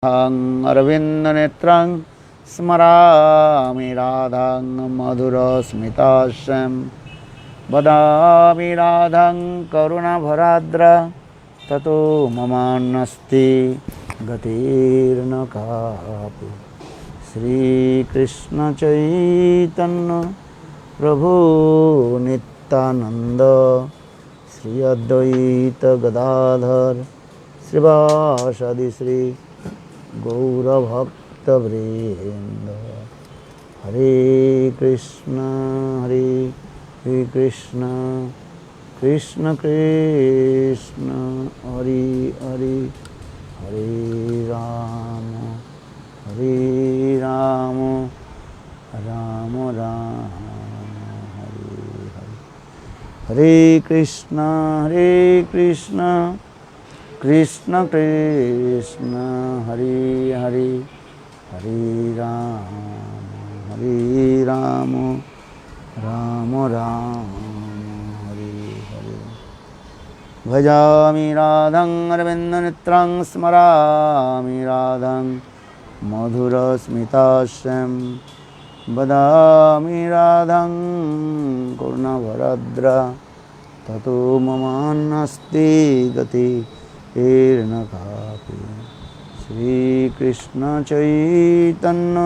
अरविन्दनेत्रं स्मरामि राधां मधुरस्मितास्यं वदामि राधां करुणभराद्र ततो ममान्नस्ति गतिर्न कापि। श्रीकृष्ण चैतन्य प्रभु नित्यानंद श्री अद्वैत गदाधर श्रीवासदि श्री गौरभक्तवृंद। हरे कृष्ण कृष्ण कृष्ण हरे हरे, हरे राम राम राम हरे हरे। हरे कृष्ण कृष्ण कृष्ण हरे हरे, हरे राम राम राम हरे हरे। भजामि राधं अरविन्दनेत्रं स्मरामि राधं मधुरस्मितास्यं वदामि राधं करुणभराद्र ततो ममान्नस्ति गतिर्न कापि। श्रीकृष्ण चैतन्य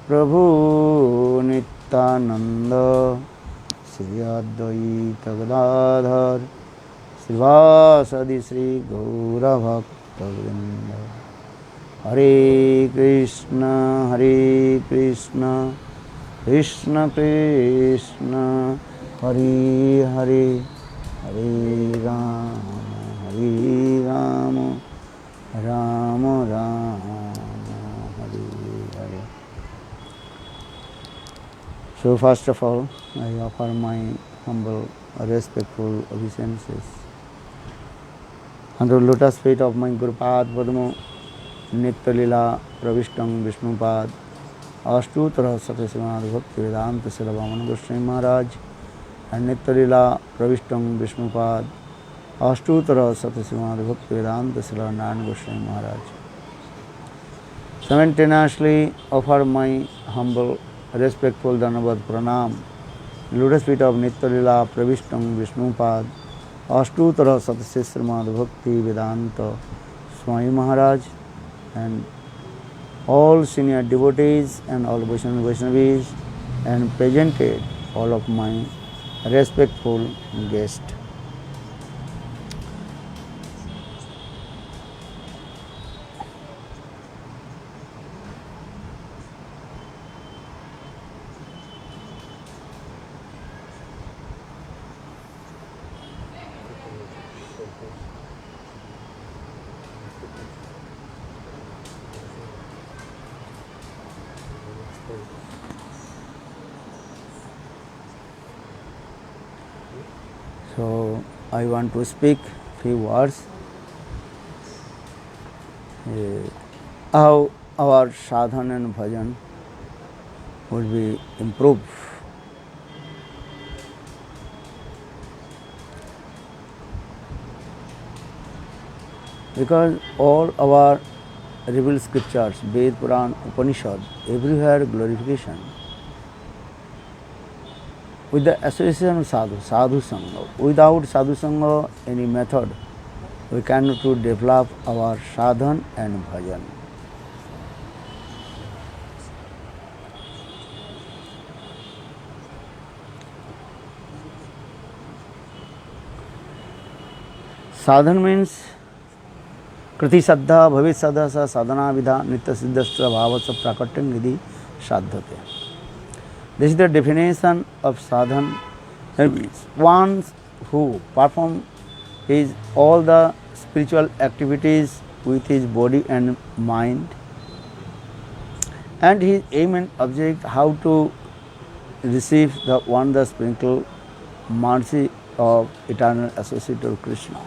प्रभु नित्यानंद श्री अद्वैत गदाधर श्रीवासदि श्री गौरभक्तवृंद। हरे कृष्ण कृष्ण कृष्ण हरे हरे, हरे Ram Ram Ram Hare Hare. So first of all, I offer my humble, respectful obeisances under the lotus feet of my Gurupad Padmo Nitya Lila Pravishtam Vishnupad Ashtutara Satyasrimad Bhakti Vedanta Silavamana Goswami Maharaj and Nitya Lila Pravishtam Vishnupad Ashtutara Satyasrimad Bhakti Vedanta Silavamana Goswami Maharaj. Simultaneously offer my humble, respectful Dhanavad Pranam, lotus feet of Nitya Lila Pravishtam Vishnupad Ashtutara Satyasrimad Bhakti Vedanta Swami Maharaj and all senior devotees and all Vaishnavis and presented all of my respectful guests. So I want to speak few words how our sadhana and bhajan would be improved. Because all our revealed scriptures, Ved, Puran, Upanishad, everywhere glorification. With the association of sadhu sangha. Without sadhu sangha, any method, we cannot to develop our sadhana and bhajan. Sadhana means kriti saddha bhavit saddha sa sadhana vidha nitya siddhasya bhavasya prakatyam vidhi sadhyate. This is the definition of sadhana. That means one who performs his all the spiritual activities with his body and mind, and his aim and object how to receive the wonder sprinkle mercy of eternal associate of Krishna.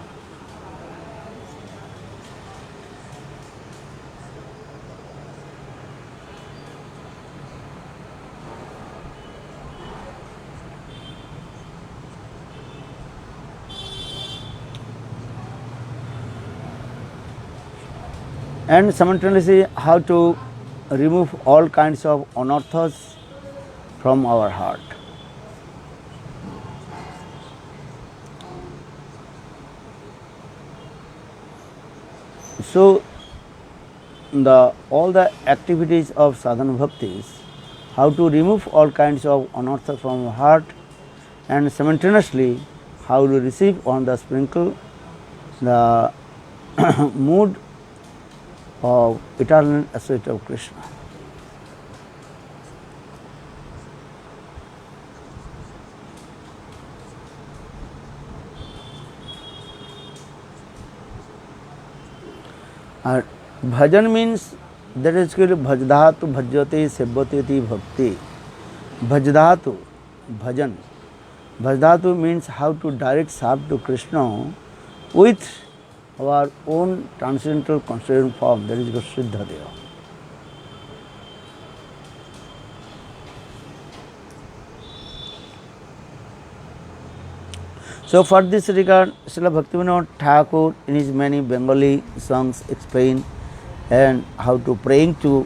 and simultaneously how to remove all kinds of anarthas from our heart. So, all the activities of sadhana bhaktis, how to remove all kinds of anarthas from our heart, and simultaneously how to receive on the sprinkle the mood of eternal associate of Krishna. Bhajan means that is called bhajdhatu bhajyate sevyate bhakti. Bhajdhatu, bhajan. Bhajdhatu means how to direct serve to Krishna with our own transcendental constituent form, that is called Siddha Deva. So for this regard, Srila Bhaktivinoda Thakur in his many Bengali songs explain and how to praying to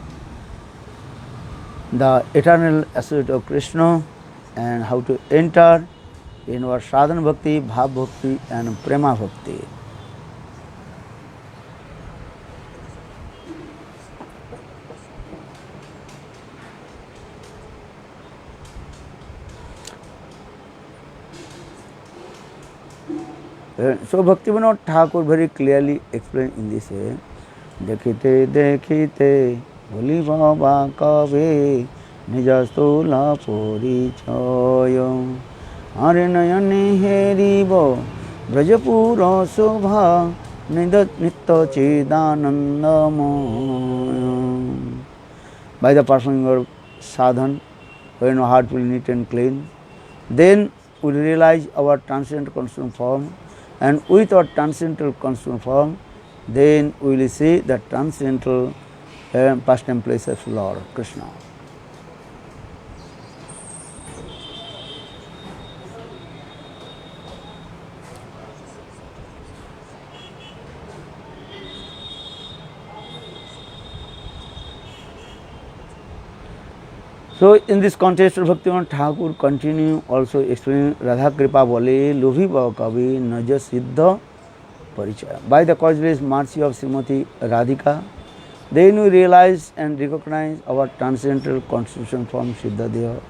the eternal associate of Krishna and how to enter in our sadhana bhakti, bhav bhakti and prema bhakti. So Bhaktivinoda Thakur very clearly explained in this way, Dekhite dekhite bhuli baba kabe nija stula porichaya arinayani heribo brajapura shobha nitya chidanandamaya. By the performing of sadhan, when our heart will neat and clean, then we realize our transcendental constituent form, and with our transcendental constituent form, then we will see the transcendental pastime place of Lord Krishna. So in this context, Bhaktivinoda Thakur continue also explaining Radha Kripa Bole Lobhi Bhava Kavi Naja Siddha Parichaya. By the causeless mercy of Srimati Radhika, then we realize and recognize our transcendental constitution from Siddha Deva.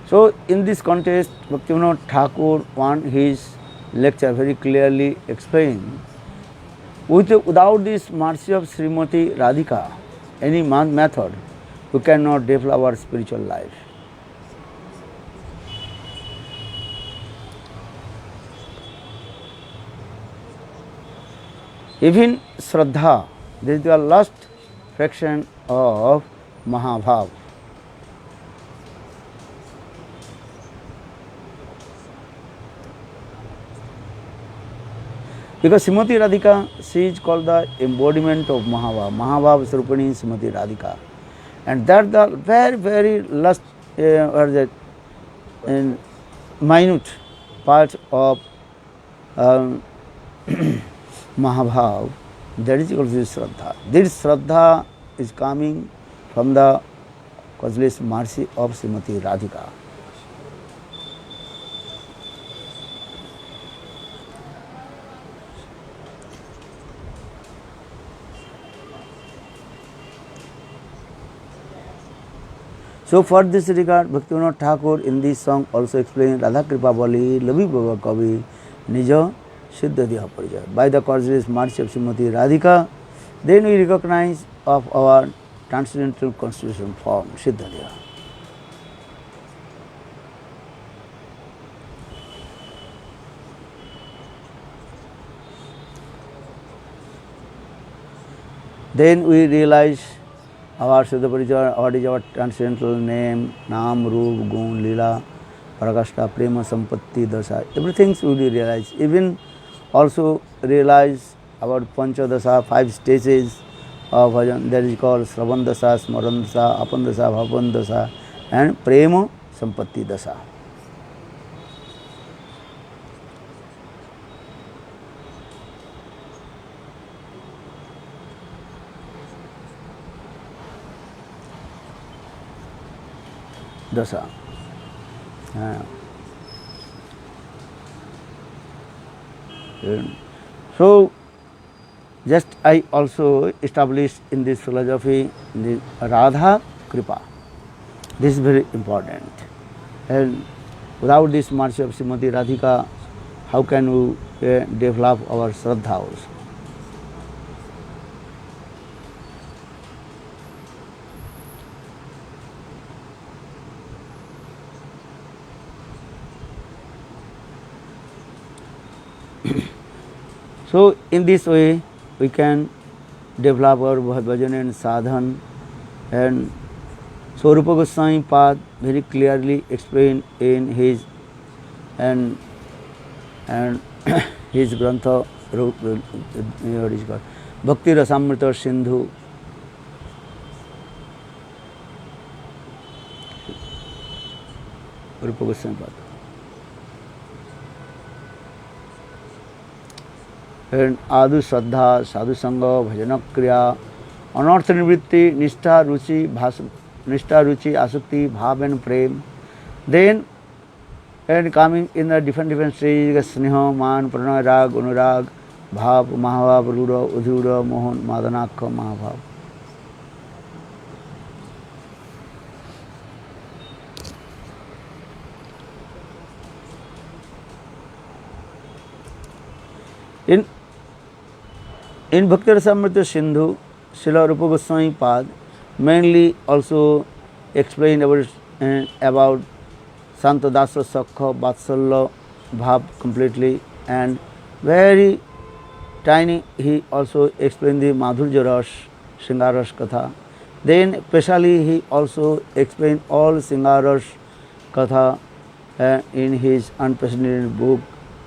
So in this context, Bhaktivinoda Thakur on his lecture very clearly explained, without this mercy of Srimati Radhika, any method, we cannot develop our spiritual life. Even Shraddha, this is the last fraction of Mahabhav. Because Srimati Radhika, she is called the embodiment of Mahabhav. Mahabhav Swarupini is Srimati Radhika. And that the very, very last minute part of Mahabhav, that is called Shraddha. This Shraddha is coming from the causeless mercy of Srimati Radhika. So for this regard, Bhaktivinoda Thakur in this song also explained Radha Kripa Bali, Lavi Baba Kavi, Nija Siddha Deha Parijaya. By the causeless mercy of Srimati Radhika, then we recognize of our transcendental constitution form, Siddha Deha. Then we realize our Siddha Parijaya, what is our transcendental name, Nam, Roop, Gun, Lila, Prakashta, Prema, Sampatti, Dasa, everything we will realize. Even also realize about Panchadasa, 5 stages of bhajan, that is called Sravan Dasa, Smaran Dasa, Apan Dasa, Bhavan Dasa, and prema sampatti dasa. Dasa. So, just I also established in this philosophy the Radha Kripa. This is very important. And without this mercy of Srimati Radhika, how can we develop our Shraddha also? So, in this way, we can develop our bhajan and sadhan, and so Rupa Goswami Pad very clearly explained in his and his grantha, what is called Bhakti Rasamrita Sindhu. Rupa Goswami Pad. And Adu Shraddha, Sadhu Sangha, Bhajana Kriya, Anartha Nivritti, Nishtha Ruchi, Asukti, Bhav and Prem. Then, and coming in the different stages, Sneha, Man, Pranay, Rag, Anurag, Bhav, Mahabhav, Rura, Udhura, Mohan, Madanakha, Mahabhav. In Bhakti Rasamrita Sindhu, Srila Rupa Goswami Pad mainly also explained about Santadasa Sakha, Vatsalya, Bhav completely, and very tiny he also explained the Madhurya Ras, Sringaras Katha. Then specially he also explained all Sringaras Katha in his unprecedented book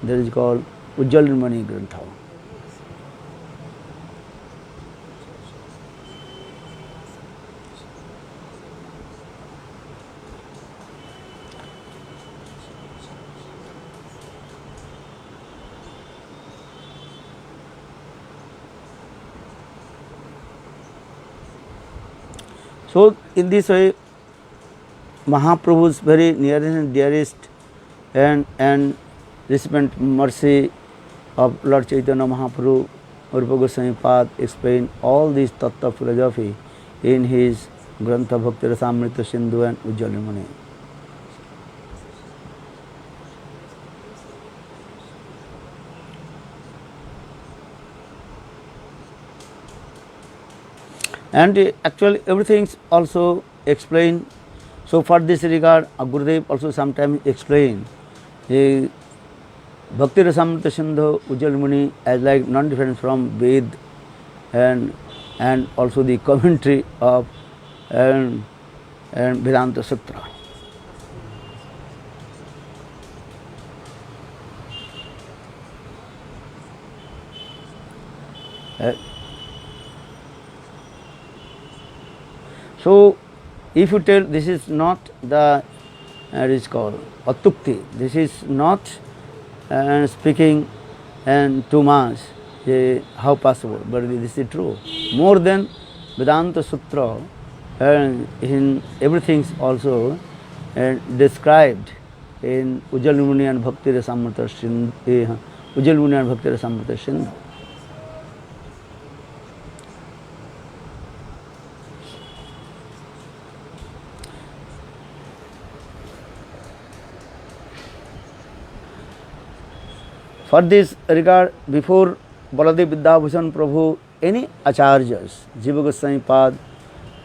that is called Ujjal Nirmani Grantha. So, in this way, Mahaprabhu's very nearest and dearest and recipient mercy of Lord Chaitanya Mahaprabhu, Rupa Goswami Pad explained all these tattva philosophy in his Grantha Bhakti Rasamrita Sindhu and Ujjal Nirmani. And actually everything is also explained. So for this regard, Gurudev also sometimes explain the Bhakti Rasamrita Sindhu, Ujjal Nirmani as like non-different from Ved and also the commentary of and Vedanta Sutra. So, if you tell this is not the it is called atukti, this is not speaking and too much, how possible? But this is true. More than Vedanta Sutra, and in everything also described in Ujjal Nirmani and Bhakti Rasamrita Sindhu, Ujjal Nirmani and Bhakti Rasamrita Sindhu. For this regard, before Baladev Vidyabhushan Prabhu, any acharyas, Jiva Goswami Pad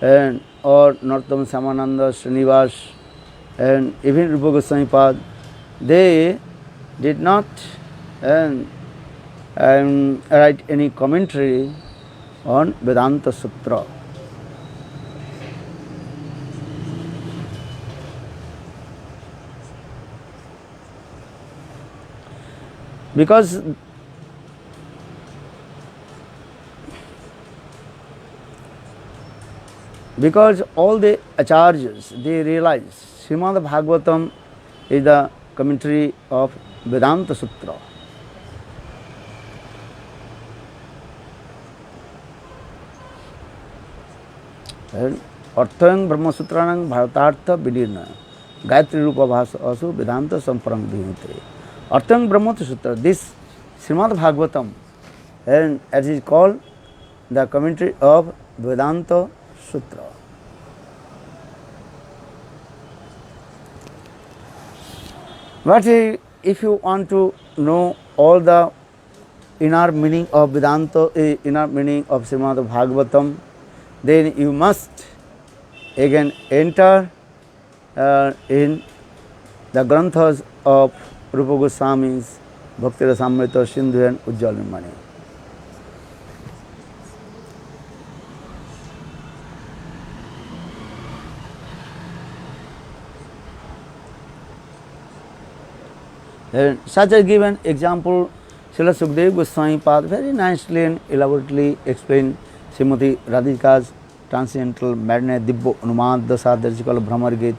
and or Narottam Samananda, Srinivas and even Rupa Goswami Pad, they did not write any commentary on Vedanta Sutra. Because because all the acharyas, they realize Srimad Bhagavatam is the commentary of Vedanta Sutra. And Arthang Brahma Sutranang Bharatartha Vidirna Gayatri Rupa Bhasa Asu Vedanta Samparang Bhimatre. Arthang Brahma Sutra, this Srimad Bhagavatam, and as is called the commentary of Vedanta Sutra. But if you want to know all the inner meaning of Vedanta, inner meaning of Srimad Bhagavatam, then you must again enter in the granthas of Rupa Goswami's Bhakti Rasamrita Sindhu and Ujjwal Nirmani. Such a given example, Srila Sukdev Goswami Pad very nicely and elaborately explained Srimati Radhika's transcendental madness, Dibbo Anumad Dasa, that is called Brahmar Git.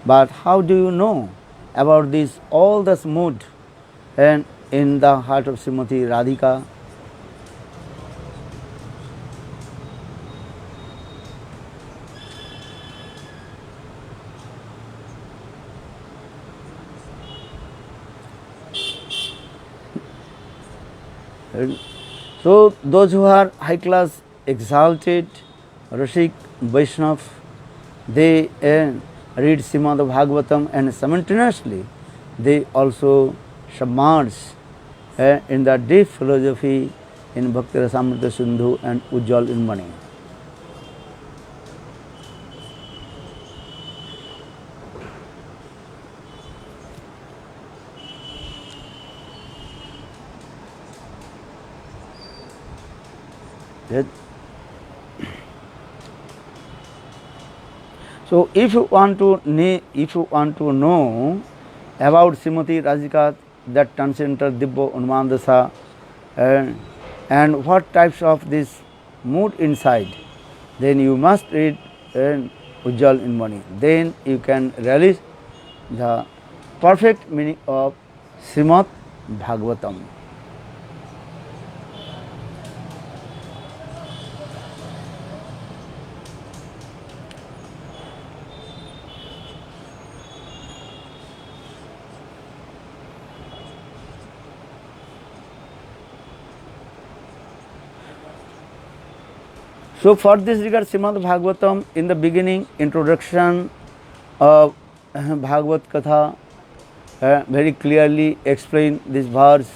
But how do you know about this, all this mood and in the heart of Srimati Radhika? So those who are high class, exalted, Rashik, Vaishnav, they read Srimad Bhagavatam and simultaneously they also submerge in the deep philosophy in Bhakti Rasamrita Sindhu and Ujjwal Nirmani. Yes. So if you want to know about Srimati Radhika, that transcendental Dibbo Unmandasa, and what types of this mood inside, then you must read Ujjwal Nirmani. Then you can realize the perfect meaning of Srimad Bhagavatam. So for this regard, Srimad Bhagavatam, in the beginning, introduction of Bhagavad Katha, very clearly explain this verse.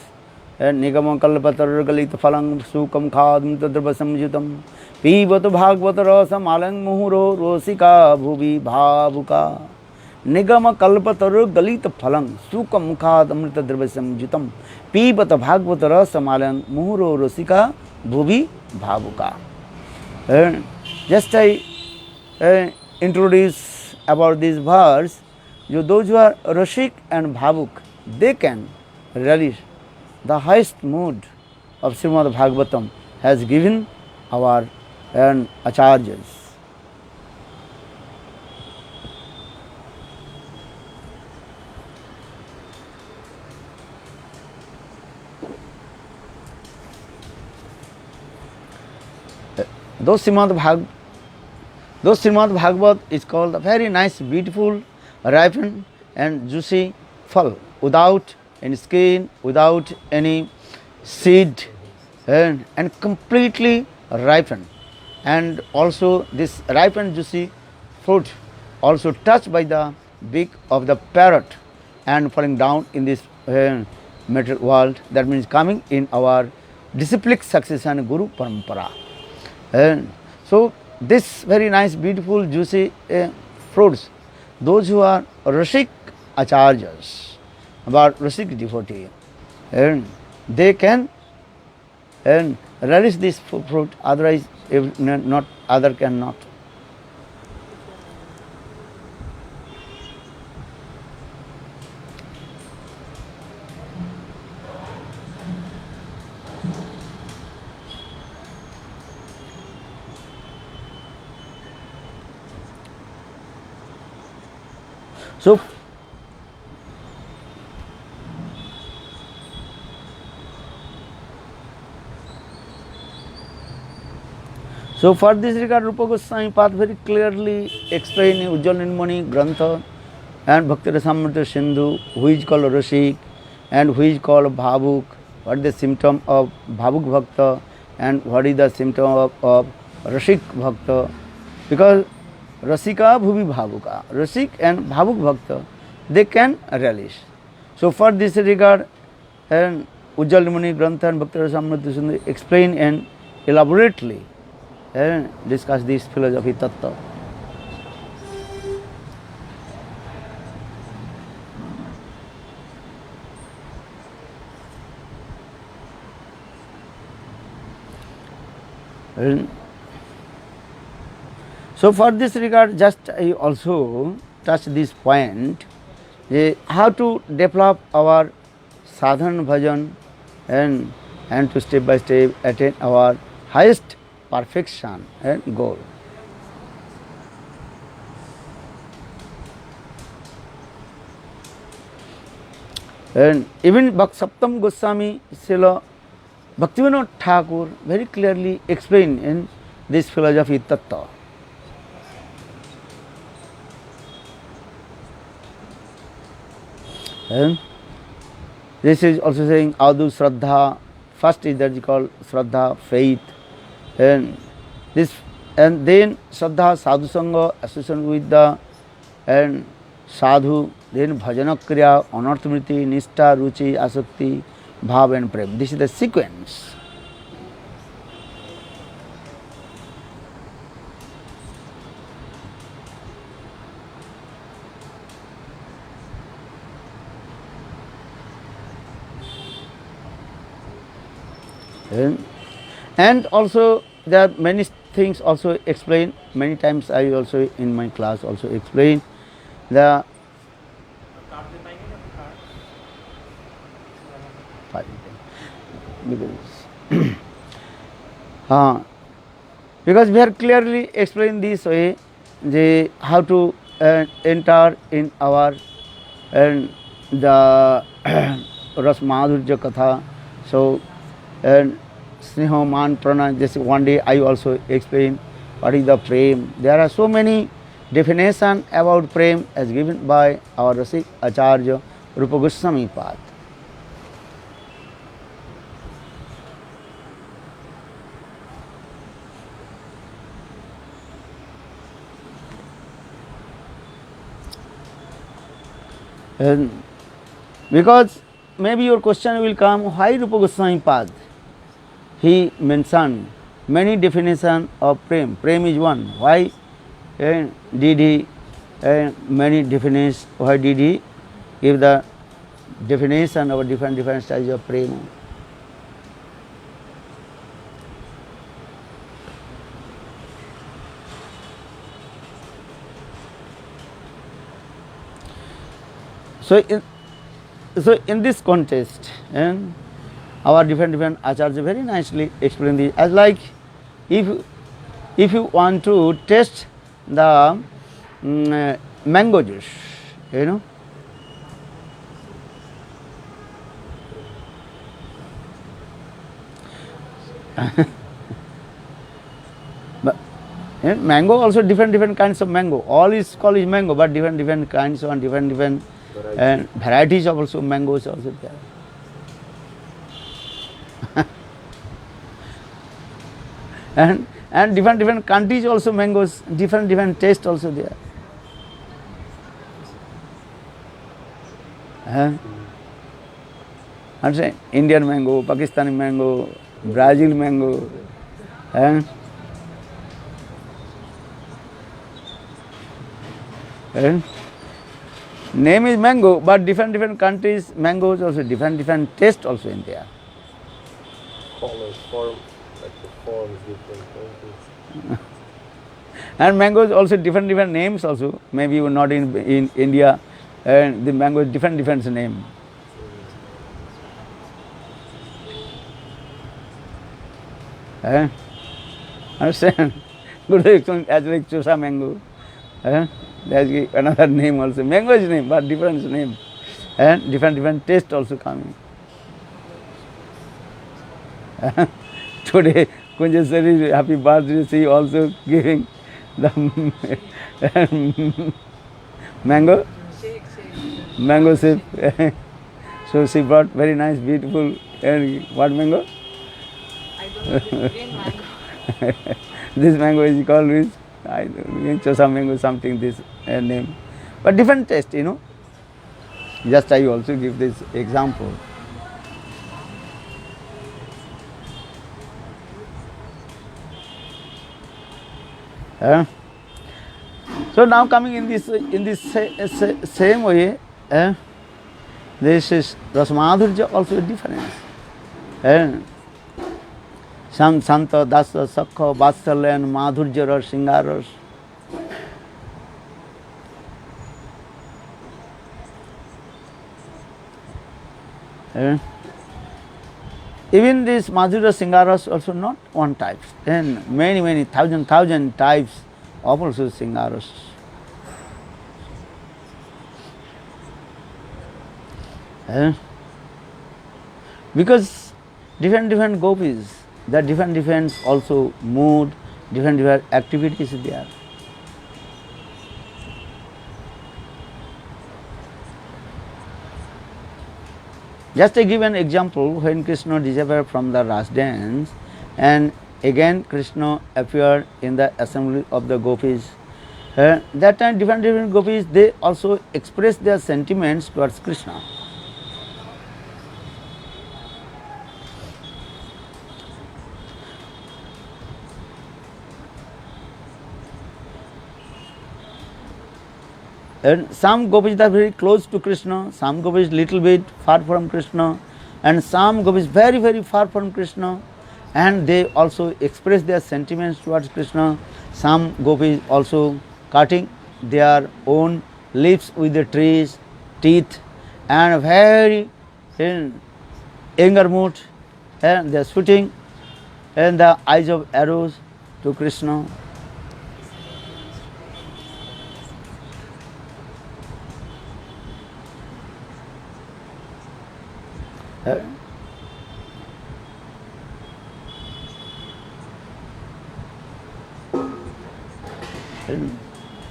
Nigama kalpatar galita phalang sukam khadam tadrava samjutam pivat bhagavad rasam alang muhuro rosika bhuvi bhavuka. Nigama kalpatar galita phalang sukam khadam tadrava samjutam pivat bhagavad rasam alang muhuro rosika bhuvi bhavuka. Just I introduce about this verse. Those who are Rashik and Bhavuk, they can relish the highest mood of Srimad Bhagavatam has given our acharyas. Though Srimad Bhagavat is called a very nice, beautiful, ripened and juicy fal, without any skin, without any seed, and completely ripened. And also this ripened juicy fruit also touched by the beak of the parrot and falling down in this material world, that means coming in our disciplic succession Guru Parampara. And so this very nice, beautiful, juicy fruits, those who are Rashik acharyas, about Rashik devotee, and they can relish this fruit, otherwise not, other cannot. So, for this regard, Rupa Goswami Path very clearly explained in Ujjwal Nirmani Grantha and Bhakti Rasamrita Sindhu, who is called Rasik and who is called Bhavuk, what is the symptom of Bhavuk Bhakta and what is the symptom of Rasik Bhakta. Because Rasika Bhuvi Bhavuka, Rasik and Bhavuk Bhakta, they can relish. So for this regard, and Ujjwal Nirmani Grantha and Bhakti Rasamrita Sindhu explain and elaborately and discuss this philosophy tattva. And so for this regard, just I also touch this point, how to develop our sadhana bhajan and to step by step attain our highest perfection and goal. And even Saptam Goswami, Srila Bhaktivinoda Thakur very clearly explained in this philosophy tattva. And this is also saying Adu Shraddha, first is that is called Shraddha, faith. And then Shraddha, Sadhu Sangha, association with the and Sadhu, then Bhajana Kriya, Anarthamriti, Nishtha, Ruchi, Asakti, Bhav and Prem. This is the sequence. And also there are many things also explained, many times I also in my class also explain the because we have clearly explained this way how to enter in our and the Ras Madhurya Katha. So and Sneha Man Prana, just one day I also explain what is the Prem. There are so many definitions about Prem as given by our Rasik Acharya Rupa Goswami Path. And because maybe your question will come, why Rupa Goswami Path? He mentioned many definitions of Prem. Prem is one. Why did he many definitions? Why did he give the definition of different styles of Prem? So in this context, and our different acharyas very nicely explain this. As like if you want to taste the mango juice, you know, but mango also different kinds of mango. All is called is mango, but different kinds and different and varieties of also mangoes also there. and different countries also mangoes, different taste also there. I'm saying Indian mango, Pakistani mango, Brazil mango, name is mango, but different countries mangoes also different taste also in there. Colors, form, like the forms, different countries. And mangoes also different names also. Maybe you are not in India, and the mango is different name. Understand? Good as like Chosa mango. There's another name also. Mango is name, but different name. And different taste also coming. Today, Kunjasari, happy birthday, she also giving the mango, mango shape. So she brought very nice, beautiful, what mango? I don't know, this green mango. This mango is called which? I don't know, chosa mango, something this name. But different taste, you know. Just I also give this example. So now coming in this same way, this is Rasamadhurya also a difference. Some Santa, Dasa, Sakha, Vatsalya and Madhurya Ras, Singaras. Even this Madhurya Singaras also not one type, and many thousand types of also Singaras. Because different gopis, there are different also mood, different activities there. Just to give an example, when Krishna disappeared from the Ras dance, and again Krishna appeared in the assembly of the gopis, that time different gopis, they also express their sentiments towards Krishna. And some gopis are very close to Krishna, some gopis little bit far from Krishna, and some gopis very far from Krishna, and they also express their sentiments towards Krishna. Some gopis also cutting their own lips with the trees, teeth, and very in anger mood, and they are shooting and the eyes of arrows to Krishna.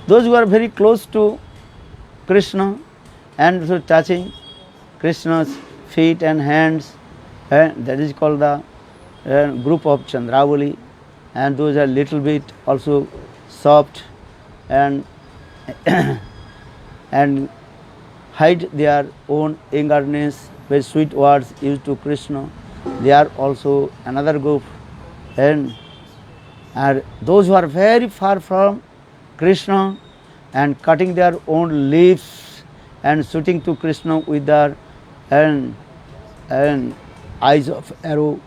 Those who are very close to Krishna and so touching Krishna's feet and hands, that is called the group of Chandravali, and those are little bit also soft and and hide their own angerness with sweet words used to Krishna. They are also another group, and those who are very far from Krishna and cutting their own lips and shooting to Krishna with their and eyes of arrow,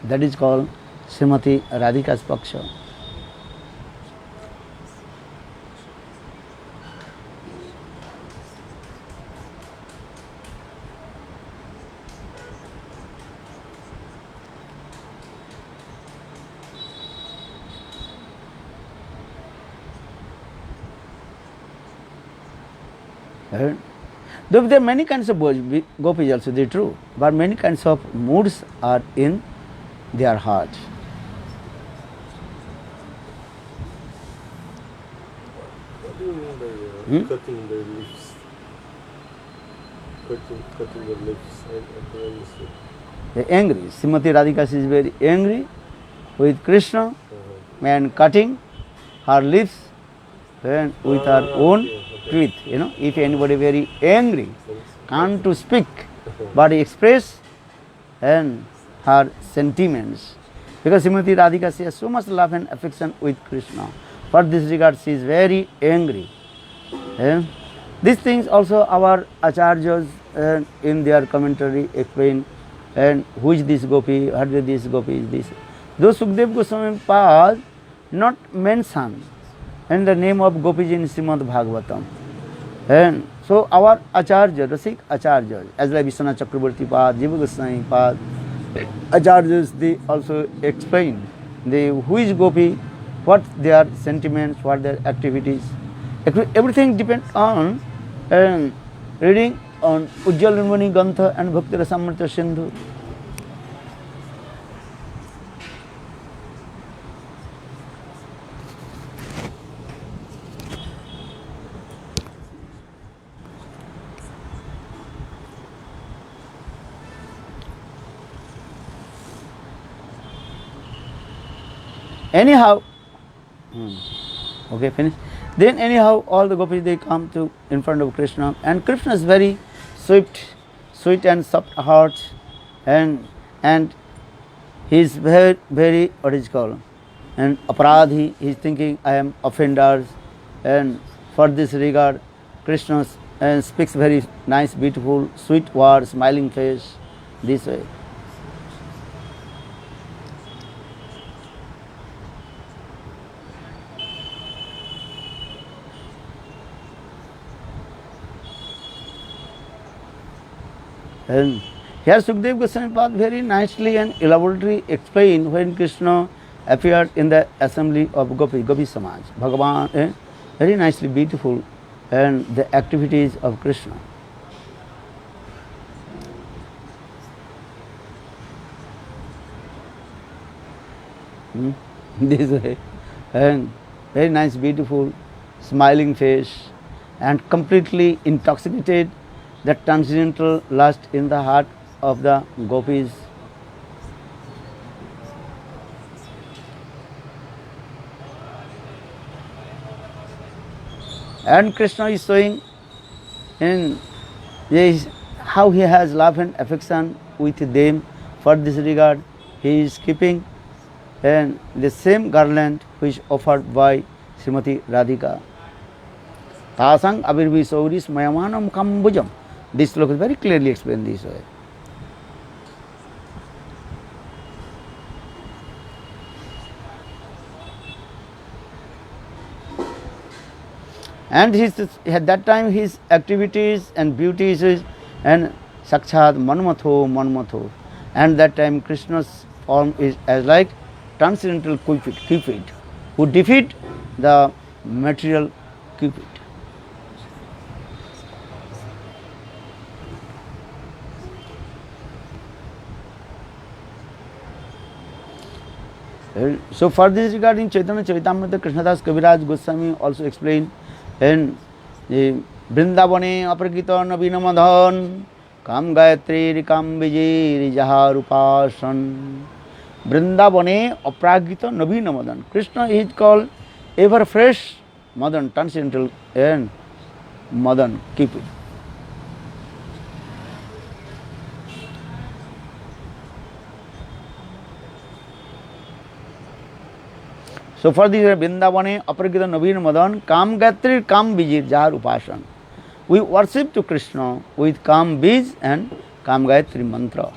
that is called Srimati Radhika's Paksha. Though there are many kinds of gopis also, they are true, but many kinds of moods are in their heart. What do you mean by cutting their lips? Cutting their lips, I don't understand. They are angry. Srimati Radhika is very angry with Krishna and cutting her lips and with her own teeth. You know, if anybody very angry, can't to speak, but express and her sentiments. Because Srimati Radhika, she has so much love and affection with Krishna. For this regard, she is very angry. These things also our acharyas in their commentary explain, and who is this gopi, what is this gopi is this. Though Sukdev Goswami Pad not mention in the name of gopis in Srimad Bhagavatam. And so our acharya, Rasik acharyas, as like Vishwanath Chakravarti Pad, Jiva Goswami Pad, acharyas, they also explain who is gopi, what their sentiments, what their activities. Everything depends on reading on Ujjwal Nirmani Gantha and Bhakti Rasamrita Sindhu. Anyhow, okay, finish. Then anyhow, all the gopis, they come to in front of Krishna, and Krishna is very sweet and soft heart, and he is very what is called and aparadhi. He is thinking, I am offenders, and for this regard, Krishna speaks very nice, beautiful, sweet words, smiling face, this way. And here Sukdev Goswami Pad very nicely and elaborately explained when Krishna appeared in the assembly of Gopi Samaj. Bhagavan, very nicely beautiful, and the activities of Krishna. This way, and very nice, beautiful, smiling face, and completely intoxicated, the transcendental lust in the heart of the gopis. And Krishna is showing in how he has love and affection with them. For this regard, he is keeping and the same garland which offered by Srimati Radhika. Tasang abirvi sauris mayamanam kambujam. This sloka is very clearly explained this way. And at that time his activities and beauties and Sakshat Manmatho. And that time Krishna's form is as like transcendental Cupid, who defeat the material Cupid. So for this regarding Chaitanya Charitamrita, Krishnadas Kaviraj Goswami also explained in Vrindavane Aprakita Navina Madhan Kam Gayatri Kam Vijay Jaha Rupasan. Vrindavane Aprakita Navina Madan. Krishna is called ever fresh Madan, transcendental and Madan, Cupid. So for this Vrindavane Aparikita Naveen Madan Kam Gayatri Kam Bijir Jahar Upasan. We worship to Krishna with Kam Bij and Kam Gayatri mantra.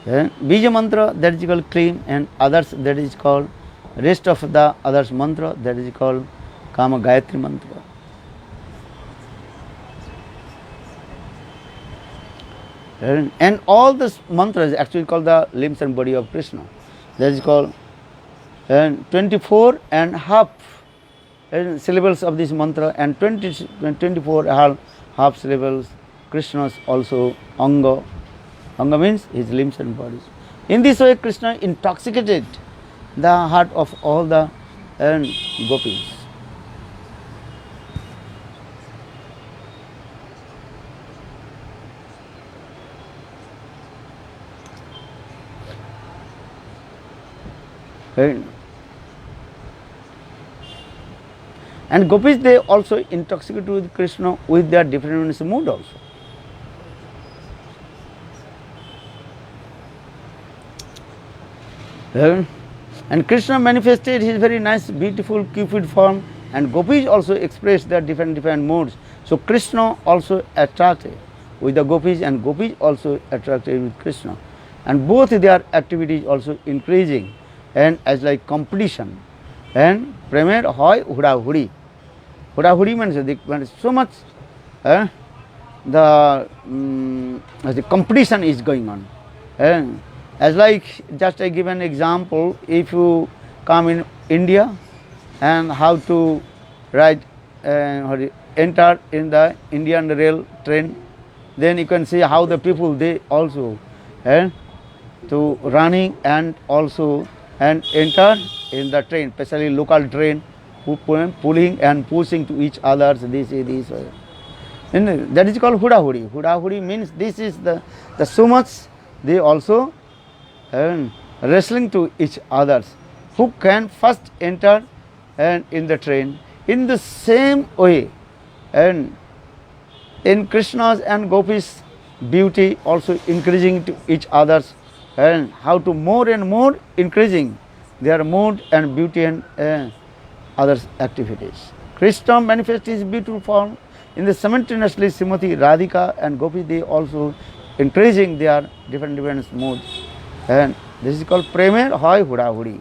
Bija mantra, that is called clean, and others, that is called rest of the others mantra, that is called Kama Gayatri mantra. And all this mantras actually called the limbs and body of Krishna. That is called 24 and half syllables of this mantra, and 24 half syllables Krishna's also Anga. Anga means his limbs and bodies. In this way Krishna intoxicated the heart of all the gopis. And gopis, they also intoxicated with Krishna with their different mood also. And Krishna manifested his very nice, beautiful Cupid form, and gopis also expressed their different moods. So Krishna also attracted with the gopis, and gopis also attracted with Krishna. And both their activities also increasing, and as like competition. And Premer hoy hura-huri. Hura-huri means so much the competition is going on. As like, just I give an example, if you come in India and how to ride, enter in the Indian rail train. Then you can see how the people they also to running and also and enter in the train, especially local train, pulling and pushing to each other. This. And that is called huda hudi. Huda hudi means this is the so much they also wrestling to each others. Who can first enter and in the train? In the same way, and in Krishna's and Gopis' beauty also increasing to each others, and how to more and more increasing their mood and beauty and other activities. Krishna manifests his beautiful form in the simultaneously Srimati Radhika and Gopi, they also increasing their different moods, and this is called Premer Hoy Huda Hudi.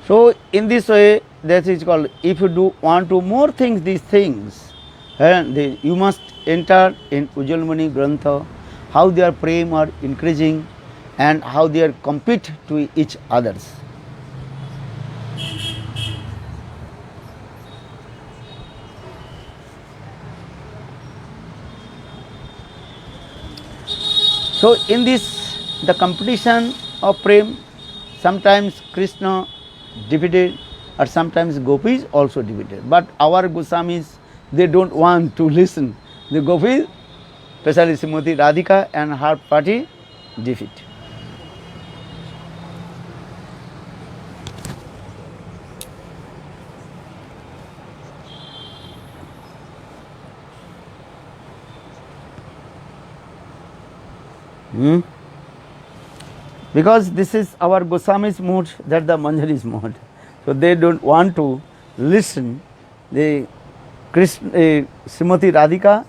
So in this way, that is called, if you do want to more things, these things, you must enter in Ujjalmani Grantha, how their prem are increasing and how they are compete to each others. So in this, the competition of prem, sometimes Krishna defeated or sometimes Gopis also defeated. But our Goswamis, they don't want to listen. The Gopis, especially Srimati Radhika and her party, defeat. Because this is our Goswami's mood, that the Manjari's mood. So they don't want to listen the Krishna, Srimati Radhika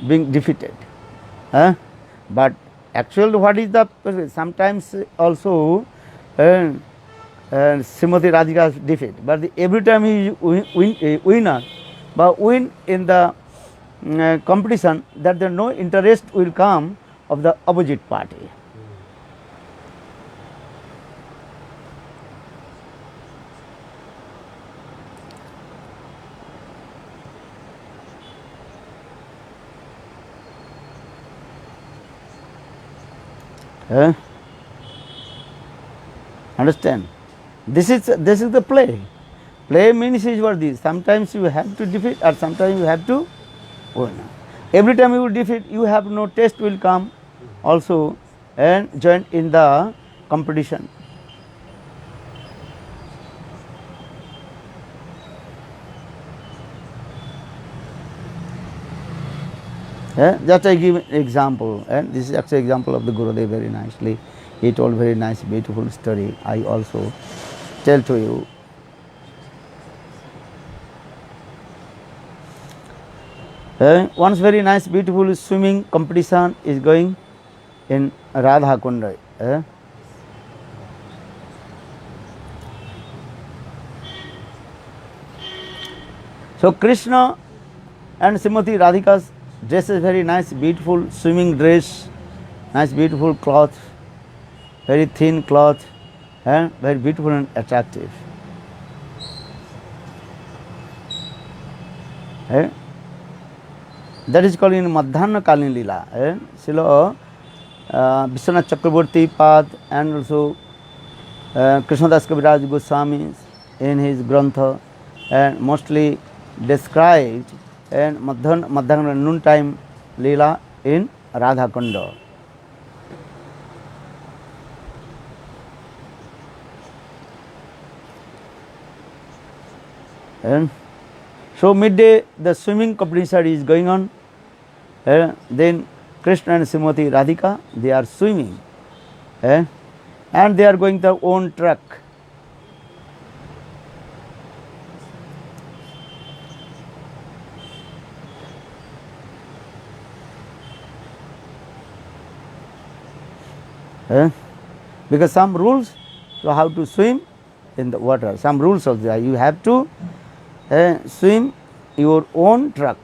being defeated. But actually what is the, sometimes also Srimati Radhika's defeat. But every time he is winner, but win in the competition, that there no interest will come of the opposite party. Understand? This is the play. Play means is what this. Sometimes you have to defeat or sometimes you have to win. Every time you defeat, you have no taste will come also and join in the competition. Just I give example, and this is actually example of the Gurudev very nicely. He told very nice, beautiful story. I also tell to you. Once very nice, beautiful swimming competition is going in Radha Kunda. So Krishna and Srimati Radhika's dress is very nice, beautiful swimming dress, nice beautiful cloth, very thin cloth, very beautiful and attractive. That is called in Madhyana Kalin Lila. Srila Vishwanath Chakraborty Pad and also Krishnadas Kaviraj Goswami in his Grantha and mostly described and Madhyana noontime Leela in Radha Kunda. So midday the swimming competition is going on. Then Krishna and Srimati Radhika, they are swimming, and they are going their own track. Because some rules to how to swim in the water, some rules of that. You have to swim your own track.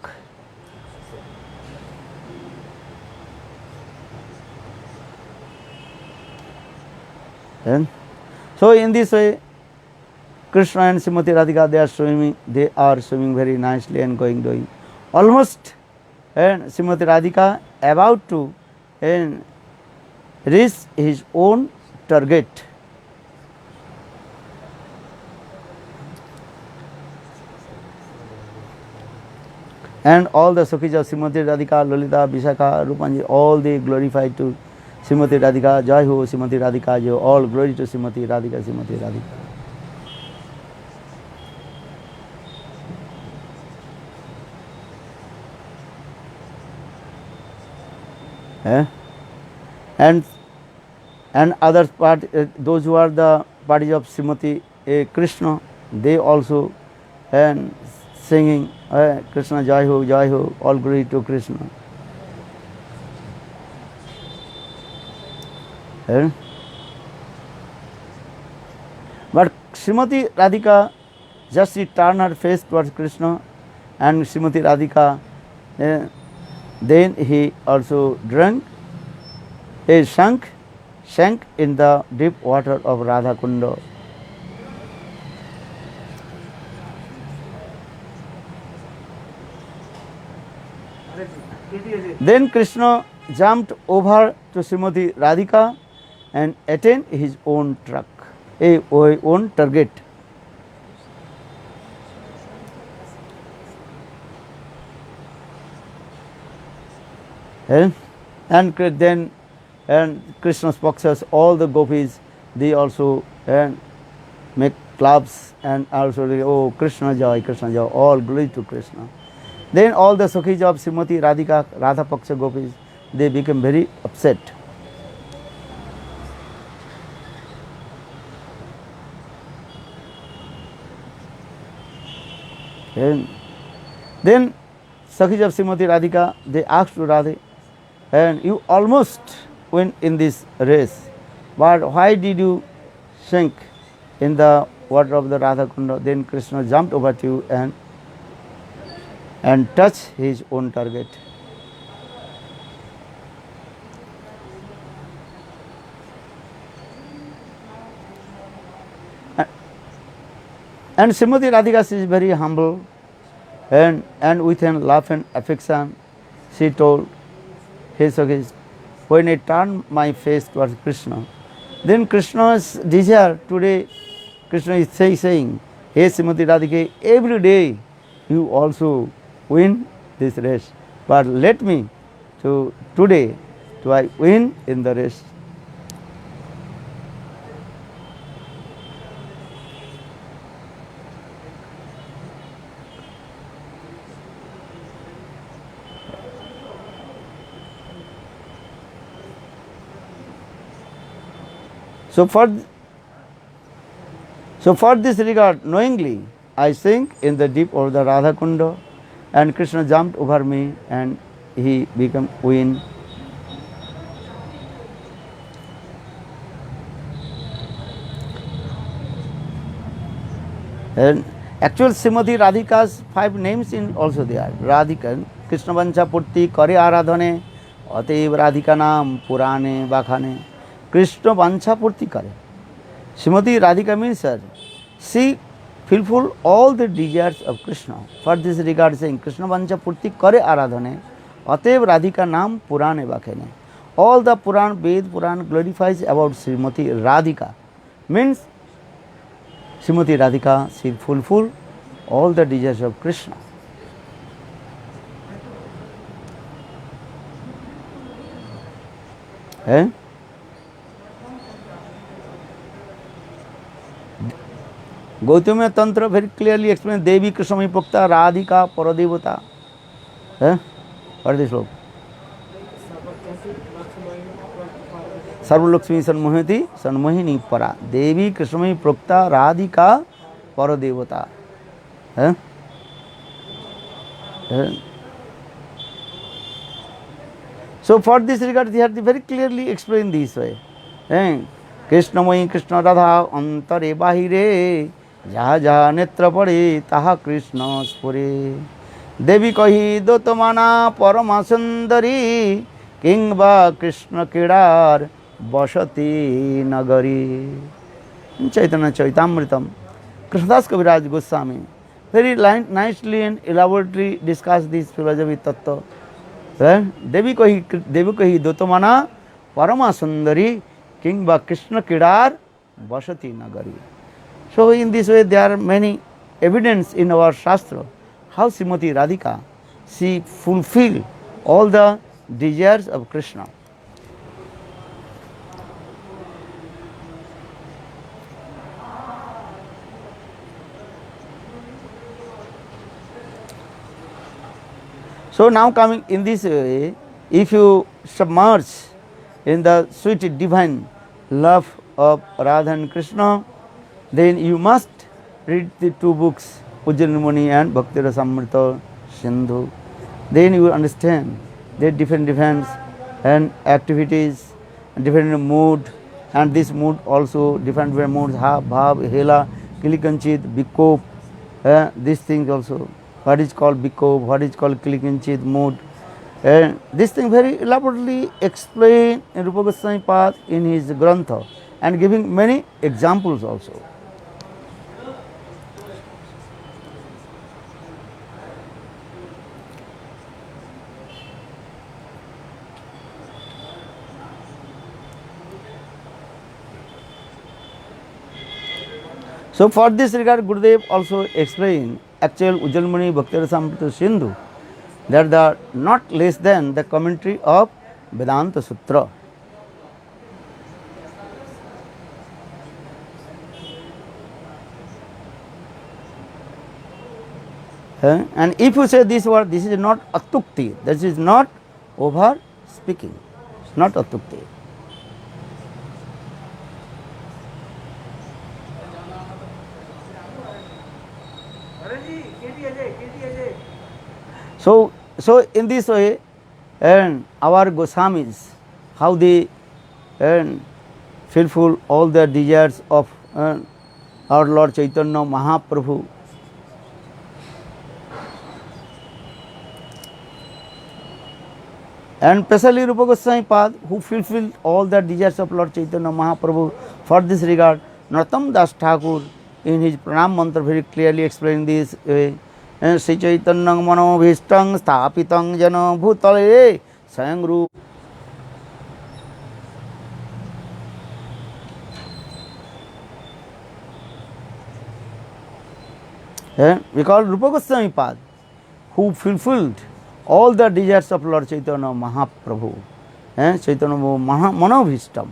So in this way, Krishna and Srimati Radhika, they are swimming very nicely and doing. Almost Srimati Radhika about to reach his own target. And all the Sakhis of Srimati Radhika, Lalita, Vishakha, Rupanji, all they glorify to Srimati Radhika, Jai Ho, Srimati Radhika, Jai Ho, all glory to Srimati Radhika, Srimati Radhika. And other part, those who are the parties of Srimati Krishna, they also singing Krishna Jai Ho, all glory to Krishna. But Srimati Radhika, just she turned her face towards Krishna, and Srimati Radhika, then he also drank, he sank in the deep water of Radha Kunda. Then Krishna jumped over to Srimati Radhika and attained his own track, own target. And then Krishna's boxers, all the gopis, they also make claps and also oh Krishna Jai, all glory to Krishna. Then all the Sakhis of Srimati Radhika, Radha Paksha gopis, they became very upset. And then Sakhis of Srimati Radhika, they asked to Radhe, and you almost win in this race, but why did you sink in the water of the Radha Kunda? Then Krishna jumped over to you and touched his own target. And Srimati Radhika, she is very humble, and with a laugh and affection, she told his Sakhis, when I turn my face towards Krishna, then Krishna's desire today, Krishna is saying, hey Srimati Radhika, every day you also win this race, but let me today I win in the race. So for this regard, knowingly, I sink in the deep of the Radha Kunda, and Krishna jumped over me and he became win. And actual Srimati Radhika's 5 names in also there. Radhika, Krishna Vancha Purti, Kare Aradhane, Atev Radhika Nam, Purane, Bakhane. Krishna Vancha Purti Kare. Srimati Radhika means her, she fulfill all the desires of Krishna. For this regard saying, Krishna Vancha Purti Kare Aradhane, Atev Radhika Nam, Purane, Bakhane. All the Puran, Ved Puran glorifies about Srimati Radhika. Means Srimati Radhika, she fulfill all the desires of Krishna. Gautamiya Tantra very clearly explains Devi Krishnamai Prokta Radhika Paradevata. What is this sloka? Sarvalakshmi Sanmohiti Sanmohini Para. Devi Krishnamai Prokta Radhika Paradevata. So for this regard, they have very clearly explained this way. Krishnamai Krishna Radha Antare Bahire Jaha Jaha Netra Pade Taha Krishna Spure Devi Kahi Dotamana Parama Sundari Kingba Krishna Kedar Basati Nagari. In Chaitanya Chaitamritam, Krishnadas Kaviraj Goswami very nicely and elaborately discussed this philosophy tattva. Devi Kahi Dotamana Parama Sundari Kingba Krishna Kedar Basati Nagari. So in this way there are many evidence in our Shastra how Srimati Radhika, she fulfilled all the desires of Krishna. So now coming in this way, if you submerge in the sweet divine love of Radha and Krishna, then you must read the two books, Ujjainamani and Bhakti Rasamrita Sindhu. Then you will understand the different and activities, different mood, and this mood also different moods, Bhav, Hela, Kilikanchit, Bikop, these things also. What is called Bikop, what is called Kilikanchit mood. This thing very elaborately explained in Rupa Goswami Pad in his Grantha and giving many examples also. So for this regard, Gurudev also explained actual Ujjainamani Bhakti Rasamrita Sindhu that they are not less than the commentary of Vedanta Sutra. And if you say this word, this is not atukti, this is not over speaking, it's not atukti. So in this way, and our Goswamis, how they fulfill all the desires of our Lord Chaitanya Mahaprabhu. And especially Rupa Goswami Pad, who fulfilled all the desires of Lord Chaitanya Mahaprabhu. For this regard, Narottam Das Thakur in his Pranam Mantra very clearly explained this way. Sri Chaitanya Mano Bhistang Stapitang Jana Bhutale Sangru. Because Rupa Goswami Pad, who fulfilled all the desires of Lord Chaitanya Mahaprabhu, Chaitanya Mano Bhistam.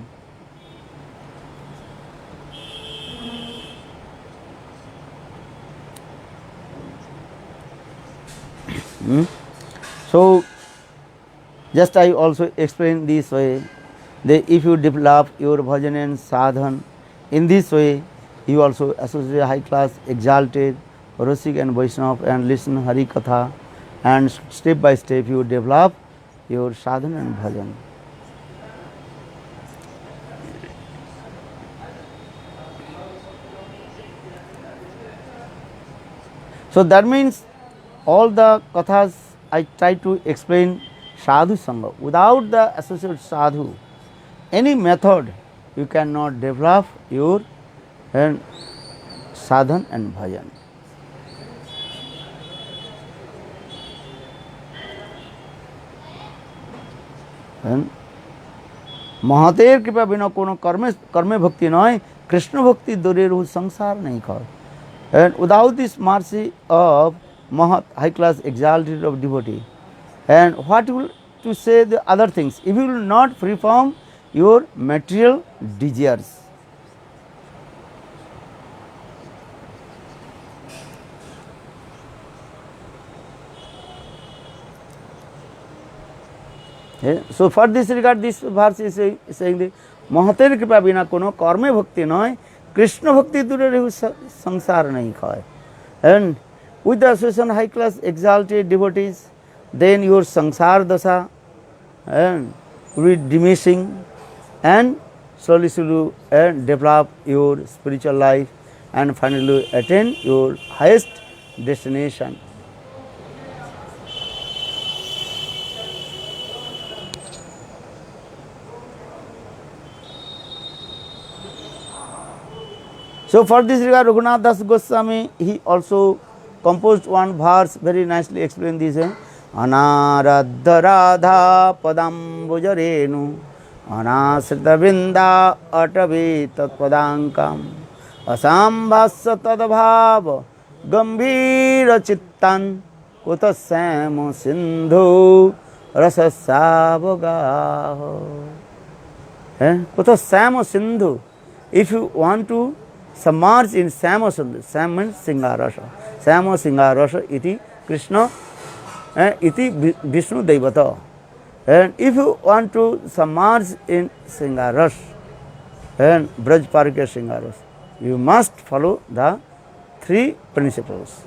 So, just I also explain this way, that if you develop your bhajan and sadhan, in this way, you also associate high class, exalted, Rasik and Vaishnava and listen Hari Katha, and step by step you develop your sadhana and bhajan. So that means all the kathas I try to explain sadhu sangha. Without the associate sadhu, any method you cannot develop your sadhan and bhajan. महातेर कृपा बिना कोनो कर्मे भक्ति नय कृष्ण भक्ति दूरे रहु संसार नहीं कर. And without this mercy of Mahat, high class exalted of devotee, and what will to say the other things if you will not free from your material desires. So for this regard, this verse is saying the Mahater Kripa bina kono karme bhakti noy, Krishna bhakti dure rehu samsara nahi khay. And with the association high class exalted devotees, then your samsara dasa and will be diminishing, and slowly slowly develop your spiritual life and finally attain your highest destination. So for this regard, Raghunath Das Goswami, he also composed one verse, very nicely explained this. Anaradha Radha Padambujarenu Anasrita Vrinda Atavi Tatpadankam Asambhasa Tadabhava Gambhira Chittan Kutasamo Sindhu Rasasabagaho. Kutasamo Sindhu. If you want to submerge in Samo Sindhu, Sam means Singarasa. Samo Singarasa iti Krishna iti Vishnu Devata. And if you want to submerge in Singaras and Braj Parikya Singaras, you must follow the three principles.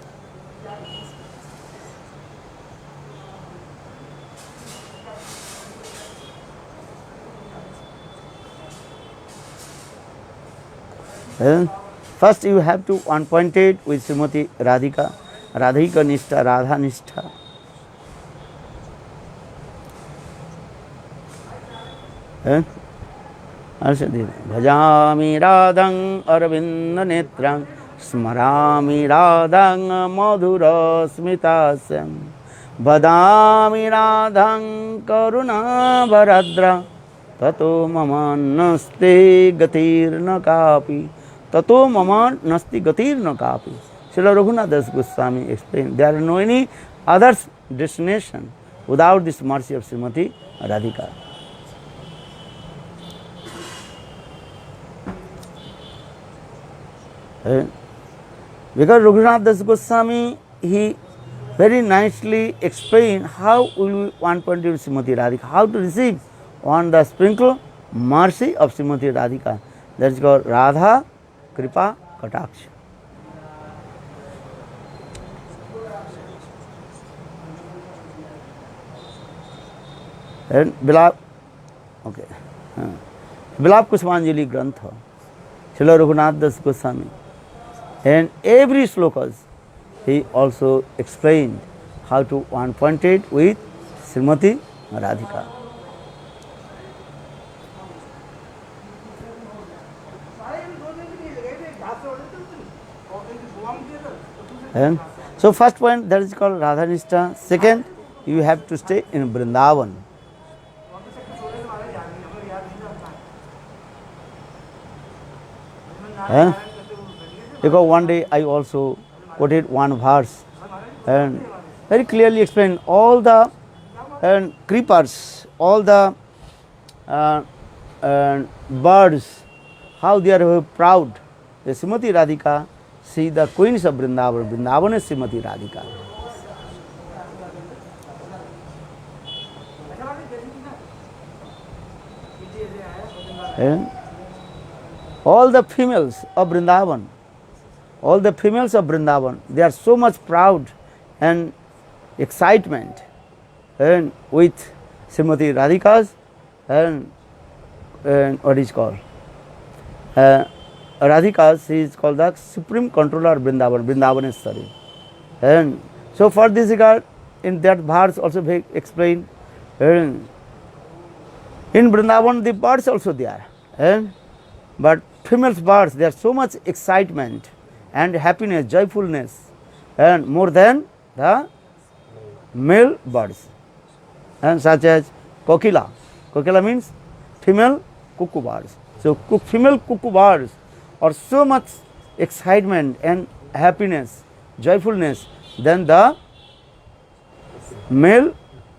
First you have to one pointed with Srimati Radhika, Radhika Nishtha, Radha Nishtha. Bhajami Radhang Aravinda Netrang Smarami Radhang Madhura Smitasyam Badami Radhang Karuna Bharadra Tato Mama Nasti Gatirna Kapi Tato Mama Nasti Gatirna Kapi. Srila Raghunath Das Goswami explained, there are no any other destination without this mercy of Srimati Radhika. Because Raghunath Das Goswami, he very nicely explained how will we one point with Srimati Radhika, how to receive on the sprinkle mercy of Srimati Radhika. That is called Radha Kripa Kataksha. And Bilab Kusmanjali Grantha, Srila Raghunath Das Goswami. And every slokas, he also explained how to one pointed with Srimati Radhika. And so first point, that is called Radhanishta. Second, you have to stay in Vrindavan. Because one day I also quoted one verse and very clearly explained all the creepers, all the birds, how they are very proud. The Srimati Radhika, see the queens of Vrindavan. Vrindavan is Srimati Radhika. And all the females of Vrindavan, they are so much proud and excitement and with Srimati Radhika's and what is called Radhika, she is called the supreme controller of Vrindavan, Vrindavaneshwari. And so for this regard, in that verse also explained, in Vrindavan the birds also there, but female birds, there is so much excitement and happiness, joyfulness, and more than the male birds, and such as Kokila. Kokila means female cuckoo birds. So female cuckoo birds are so much excitement and happiness, joyfulness than the male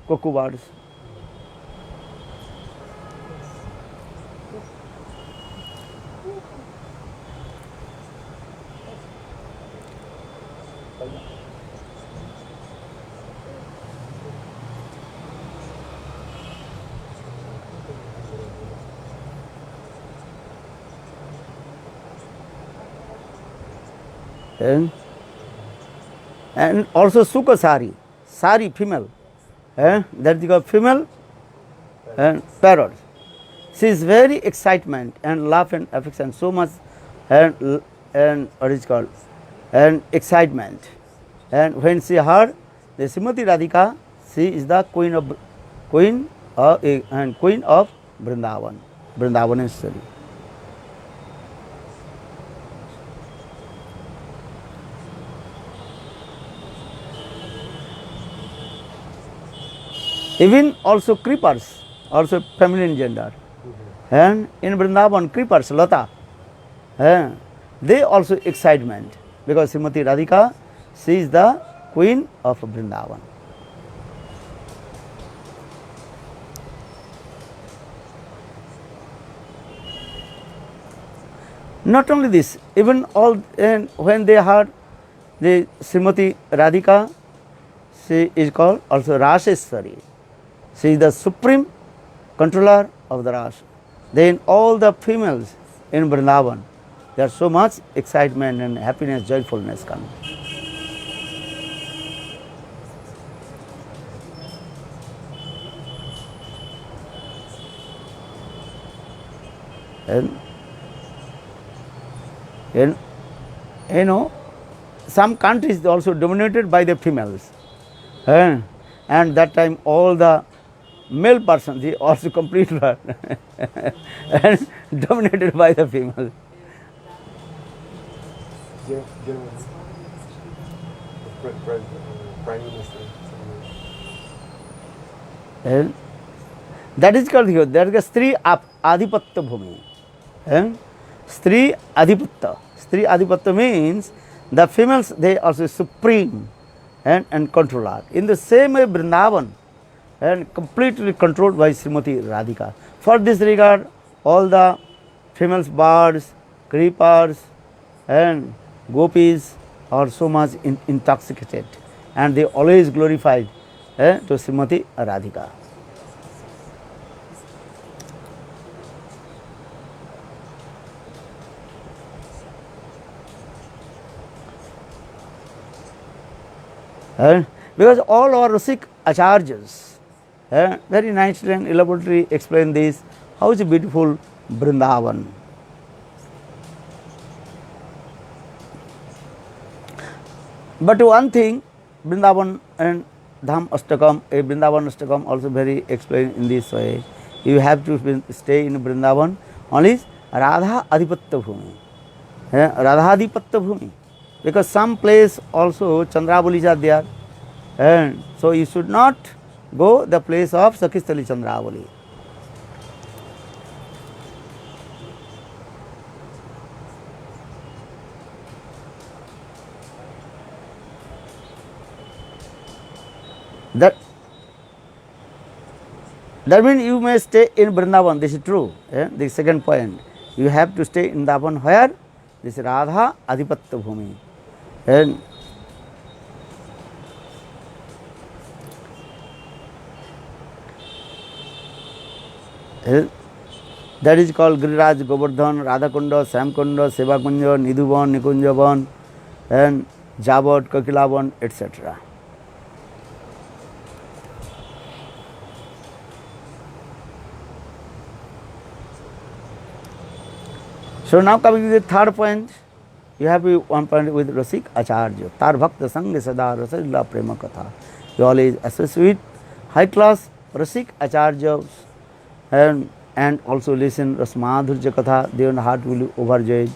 cuckoo birds. And also Sukha Sari, Sari female, that is called female parrot. She is very excitement and love and affection, so much and what is called and excitement. And when she heard the Srimati Radhika, she is the queen of Vrindavan, Vrindavaneshwari. Even also creepers, also feminine gender. And in Vrindavan, creepers, Lata, they also excitement because Srimati Radhika, she is the queen of Vrindavan. Not only this, even all and when they heard the Srimati Radhika, she is called also Raseshwari. She is the supreme controller of the Ras. Then all the females in Vrindavan, there are so much excitement and happiness, joyfulness coming. And you know, some countries also dominated by the females. And that time all the male persons, they also completely were and dominated by the female. German. Prime Minister. And that is called here, there is a Stri Adhipatta Bhumi. Stri Adhipatta. Stri Adhipatta means the females, they also supreme and controller. In the same way, Vrindavan and completely controlled by Srimati Radhika. For this regard, all the females, birds, creepers and gopis are so much intoxicated, and they always glorified to Srimati Radhika. Because all our Rasik Acharyas very nicely and elaborately explain this, how is beautiful Vrindavan. But one thing, Vrindavan and Dham Ashtakam, a Vrindavan Ashtakam also very explained in this way. You have to stay in Vrindavan, only Radha Adhipatta Bhumi. Radha Adhipatta Bhumi. Because some place also Chandravalis are there, and so you should not go the place of Sakhistali Chandravali. That means you may stay in Vrindavan, this is true. The second point, you have to stay in Vrindavan where? This is Radha Adhipatta Bhumi. And that is called Giriraj, Govardhan, Radhakunda, Samkunda, Sevakunja, Nidhuvan, Nikunjavan, and Javat, Kakilavan, etc. So now coming to the third point, you have one point with Rasik Acharya, Tar Bhakta Sangha Sada Rasalila Prema Katha. You always associate high class Rasik Acharyas and also listen Rasmadhurja Katha, their heart will be overjoyed.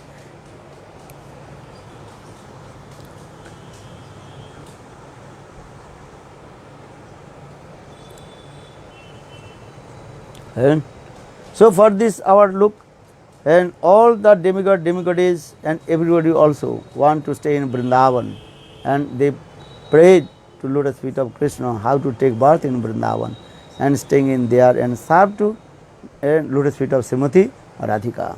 And so for this our look, and all the demigods and everybody also want to stay in Vrindavan, and they prayed to lotus feet of Krishna how to take birth in Vrindavan and staying in there and serve to lotus feet of Srimati Radhika.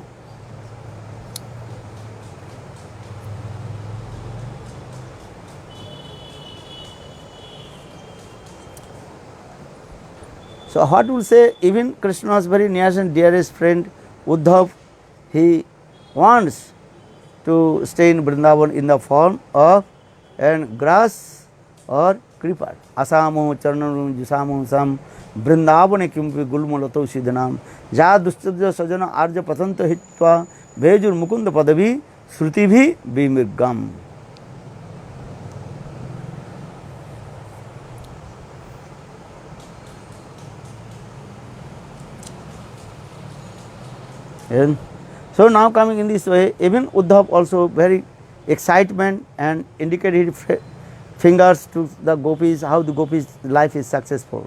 So what will say, even Krishna's very nearest and dearest friend Uddhav, he wants to stay in Vrindavan in the form of and grass or creeper. Asamo charnam jusamo sam Vrindavane kimpi gulmulato siddhanam ja dustadya sajana arja patanta hitva bhejur mukunda padavi shruti bhi bimirgam. And so now coming in this way, even Uddhav also very excitement and indicated fingers to the gopis, how the gopis life is successful.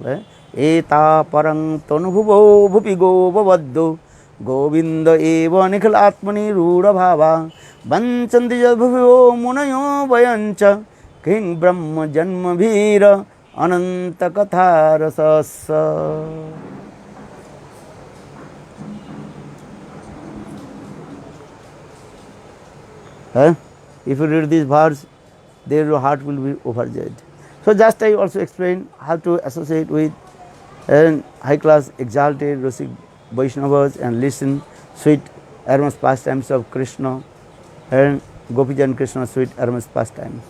Eta parang tanubhuvo bhupi govavaddo govinda eva nikhil atmani rudha bhava vanchanti jadbhuvo munayo vayancha king brahma janma vira ananta katha rasasa. If you read these verse, then your heart will be overjoyed. So just I also explain how to associate with high class exalted Rasik Vaishnavas and listen sweet aromas pastimes of Krishna and Gopijan Krishna sweet aromas pastimes.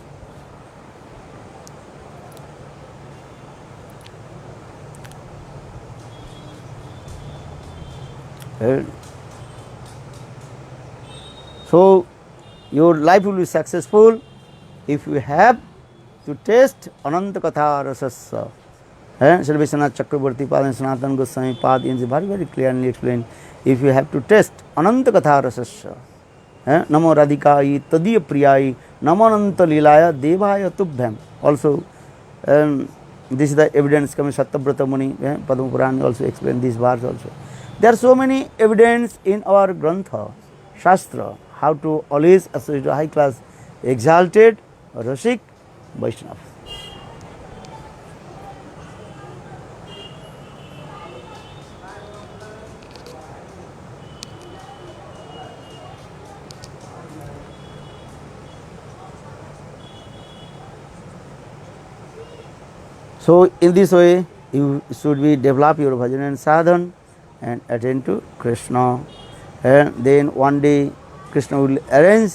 So your life will be successful if you have to taste Ananta Katha Rasasa. Sri Vishwanath Chakravarti Pad and Sanatana Goswami Pad in very, very clearly explained. If you have to taste Ananta Katha Rasasa, Namo Radhikai Tadiya Priyai Namananta Lilaya Devaya Tubhyam. Also, this is the evidence coming Satyavrata Muni, Padma Purana also explained this verse also. There are so many evidence in our Grantha, Shastra, how to always associate high class exalted Rasik Vaishnava. So in this way you should be develop your bhajan and sadhan and attend to Krishna, and then one day Krishna will arrange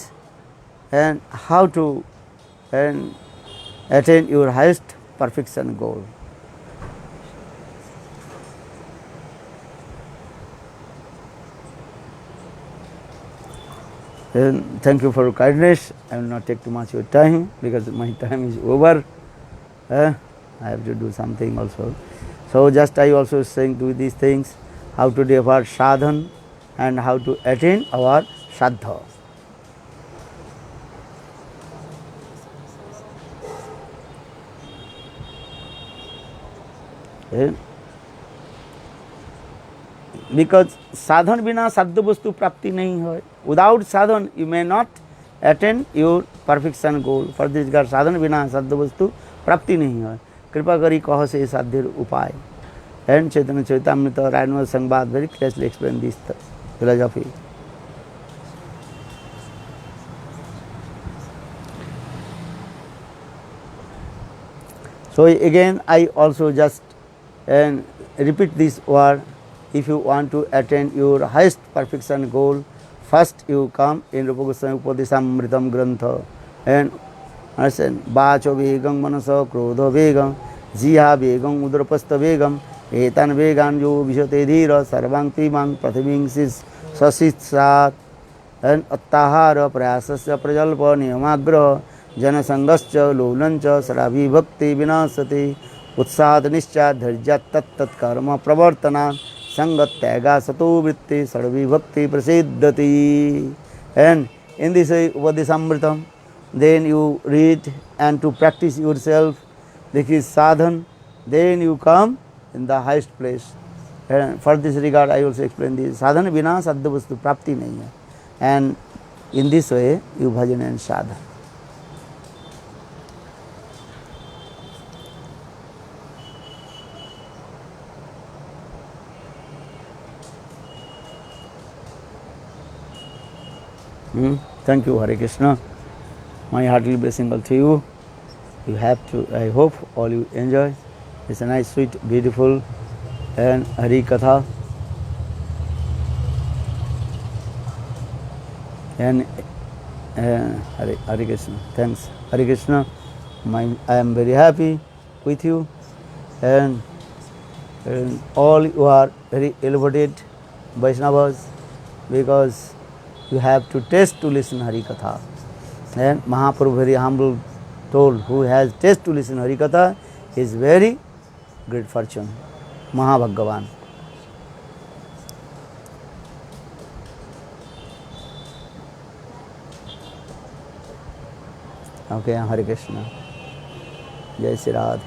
and how to attain your highest perfection goal. And thank you for your kindness. I will not take too much of your time because my time is over. I have to do something also. So just I also saying to these things, how to develop sadhan and how to attain our Shraddha. Because sadhan bina sadhya vastu prapti nahi hoy. Without sadhan you may not attain your perfection goal. For this God sadhan bina sadhya vastu prapti nahi hoy. Kripa kari kaha se sadhyar upay. And Chaitanya Charitamrita Rayana Sangbad very clearly explain this philosophy. So again I also just repeat this word. If you want to attain your highest perfection goal, first you come in Rupa Goswami Upadesamritam Grantha and understand Vacho Vegam Manasa Krodha Vegam Jiha Vegam Udrapasta Vegam Etan Vegan Jo Vishate Dhira Sarvang Pimang Prathiming Sis Sasitsat and Attahara Prayasasya Prajalpa Niyamagraha Jana Sangascha Lolancha Saravi Bhakti Vinasati Utsad Nishcha Dharjat Tat Tat Karma Pravartana Sangat Tyaga Sato Vritti Sarvi Bhakti Prasiddhati. And in this Upadesamritam, then you read and to practice yourself, this is sadhan, then you come in the highest place. And for this regard, I also explain this sadhana bina sadhya vastu prapti nahi hai. And in this way, you bhajan and sadhana. Thank you, Hare Krishna. My hearty blessing all to you. You have to, I hope all you enjoy. It's a nice, sweet, beautiful and Hari Katha. And Hare Krishna. Thanks. Hare Krishna. I am very happy with you, and all you are very elevated Vaishnavas, because you have to taste to listen Hari Katha. And Mahaprabhu very humble told, who has taste to listen Hari Katha is very great fortune. Mahabhagavan. Okay, Hare Krishna. Jai Shri Radha.